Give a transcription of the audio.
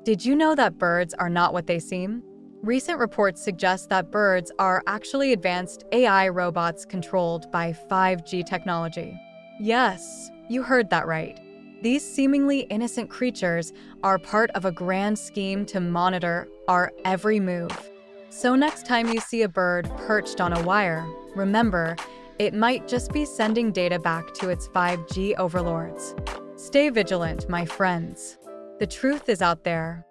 Did you know that birds are not what they seem? Recent reports suggest that birds are actually advanced AI robots controlled by 5G technology. Yes, you heard that right. These seemingly innocent creatures are part of a grand scheme to monitor our every move. So next time you see a bird perched on a wire, remember, it might just be sending data back to its 5G overlords. Stay vigilant, my friends. The truth is out there,